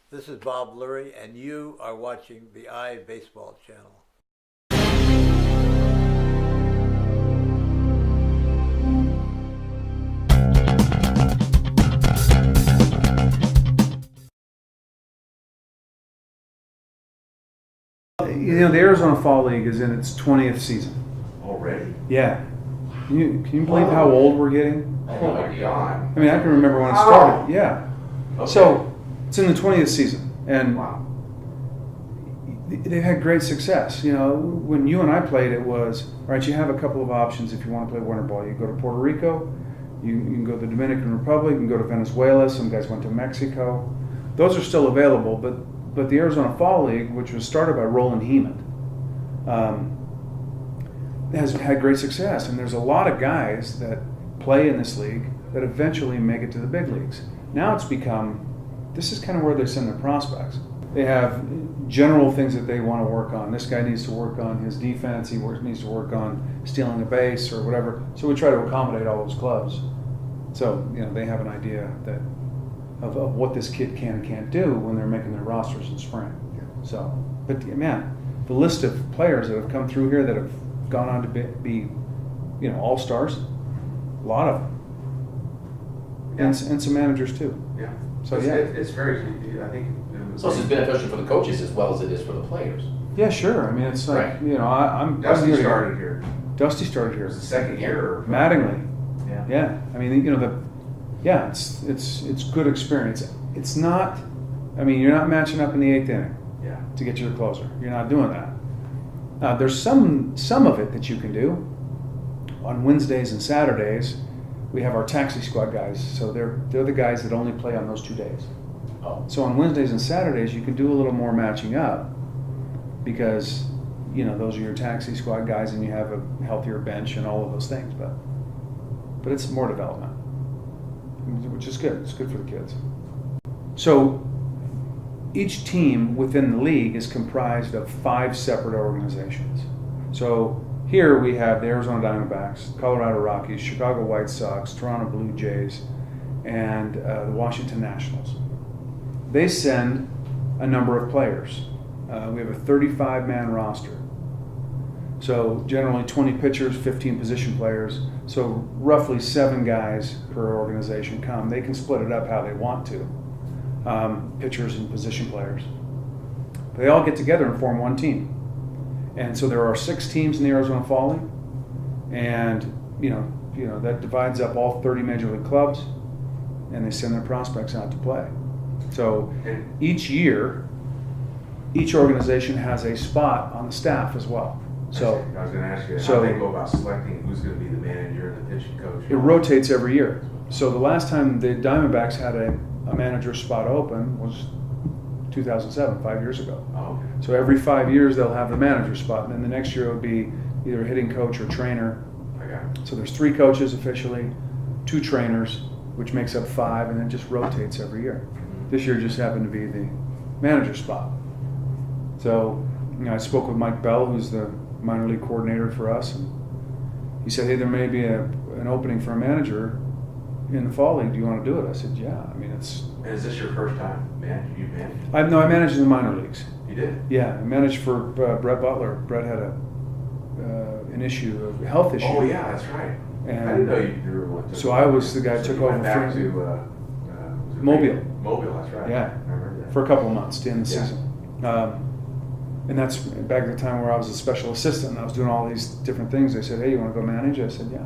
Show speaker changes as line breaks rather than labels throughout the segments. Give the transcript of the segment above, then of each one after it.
This is Bob Lurie, and you are watching the iBaseball channel.
You know, the Arizona Fall League is in its 20th season.
Already?
Yeah. Can you believe how old we're getting?
Oh my God.
I mean, I can remember when it started. Yeah.
Okay.
So, it's in the 20th season. And
Wow.
they've had great success. You know, when you and I played, it was, all right, you have a couple of options if you want to play winter ball. You go to Puerto Rico, you can go to the Dominican Republic, you can go to Venezuela, some guys went to Mexico. Those are still available, but the Arizona Fall League, which was started by Roland Heeman, has had great success. And there's a lot of guys that play in this league that eventually make it to the big leagues. Now it's become, this is kind of where they send their prospects. They have general things that they want to work on. This guy needs to work on his defense. He needs to work on stealing a base or whatever. So we try to accommodate all those clubs. So, you know, they have an idea that of what this kid can and can't do when they're making their rosters in spring. So, but man, the list of players that have come through here that have gone on to be you know, all-stars, a lot of them.
Yeah.
And some managers too.
Yeah.
So,
It's very, I think.
So it's beneficial for the coaches as well as it is for the players.
Yeah, sure. I mean, it's like,
Right.
you know, I'm
Dusty
here
started here.
Dusty started here.
It was the second year. Or
Mattingly.
Yeah.
Yeah. I mean, you know, it's good experience. It's not, I mean, you're not matching up in the 8th inning
Yeah.
to get you the closer. You're not doing that. There's some of it that you can do. On Wednesdays and Saturdays, we have our taxi squad guys. So they're the guys that only play on those 2 days.
Oh.
So on Wednesdays and Saturdays, you can do a little more matching up because, you know, those are your taxi squad guys and you have a healthier bench and all of those things. But it's more development, which is good. It's good for the kids. So each team within the league is comprised of 5 separate organizations. So here we have the Arizona Diamondbacks, Colorado Rockies, Chicago White Sox, Toronto Blue Jays, and the Washington Nationals. They send a number of players. We have a 35-man roster. So generally 20 pitchers, 15 position players. So roughly 7 guys per organization come. They can split it up how they want to, pitchers and position players. They all get together and form one team. And so there are 6 teams in the Arizona Fall League. And, you know that divides up all 30 major league clubs, and they send their prospects out to play. So each year, each organization has a spot on the staff as well. So
I was going to ask you,
so-
how they go about selecting who's going to be the manager and the pitching coach?
it rotates every year. So the last time the Diamondbacks had a manager spot open was 2007, 5 years ago.
Oh, okay.
So every 5 years they'll have the manager spot, and then the next year it would be either hitting coach or trainer.
I got it.
So there's 3 coaches officially, 2 trainers, which makes up 5, and then it just rotates every year. This year just happened to be the manager spot. So, you know, I spoke with Mike Bell, who's the minor league coordinator for us, and he said, hey, there may be an opening for a manager in the fall league. Do you want to do it? I said, yeah. I mean, it's.
And is this your first time you managed?
I managed in the minor leagues.
You did?
Yeah, I managed for Brett Butler. Brett had an issue, a health issue.
Oh, yeah, that's right.
And
I didn't know you were one.
so I was the guy who
So
took
you went
over
back
for-
to was it
Mobile.
Mobile, that's right.
Yeah.
I remember that.
for a couple of months to end the
Yeah.
season. And that's back at the time where I was a special assistant and I was doing all these different things. They said, hey, you want to go manage? I said, yeah.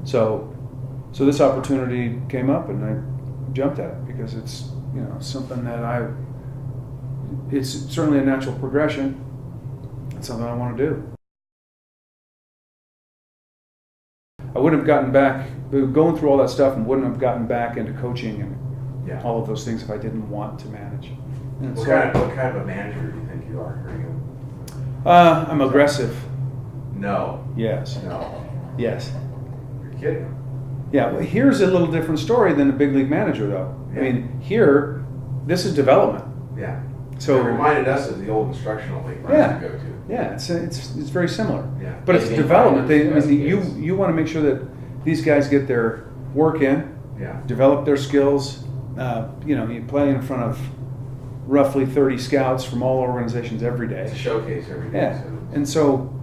So this opportunity came up and I jumped at it because it's, you know, something that it's certainly a natural progression. It's something I want to do. I wouldn't have gotten back, going through all that stuff and wouldn't have gotten back into coaching and
Yeah.
all of those things if I didn't want to manage. And
What
so,
kind of a manager do you think you are? Are you?
I'm aggressive.
No.
Yes.
No.
Yes.
You're kidding.
Yeah. Well, here's a little different story than a big league manager, though.
Yeah.
I mean, here, this is development.
Yeah.
So
It reminded us of the old instructional league I
Yeah.
used to go to.
yeah, it's very similar.
Yeah.
But it's
Maybe
development.
environment for
You want to make sure that these guys get their work in,
Yeah.
develop their skills. You know, you play in front of roughly 30 scouts from all organizations every
It's a
day.
showcase every day.
Yeah,
So
and so,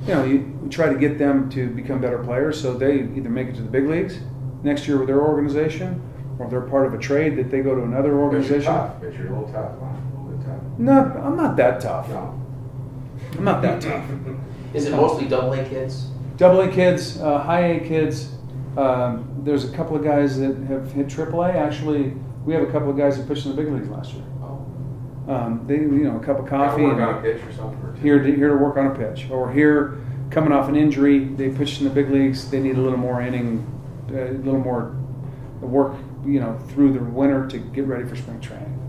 you try to get them to become better players so they either make it to the big leagues next year with their organization, or if they're part of a trade that they go to another
but you're
organization.
tough. But you're a little tough. Huh? A little bit tough.
No, I'm not that tough.
No.
I'm not that tough.
Is it mostly double A kids?
Double A kids, high A kids. There's a couple of guys that have hit Triple A. Actually, we have a couple of guys that pitched in the big leagues last year.
Oh.
They, a cup of coffee.
Work
and
on a pitch or something. Or two.
here to work on a pitch, or here coming off an injury. They pitched in the big leagues. They need a little more a little more work, through the winter to get ready for spring training.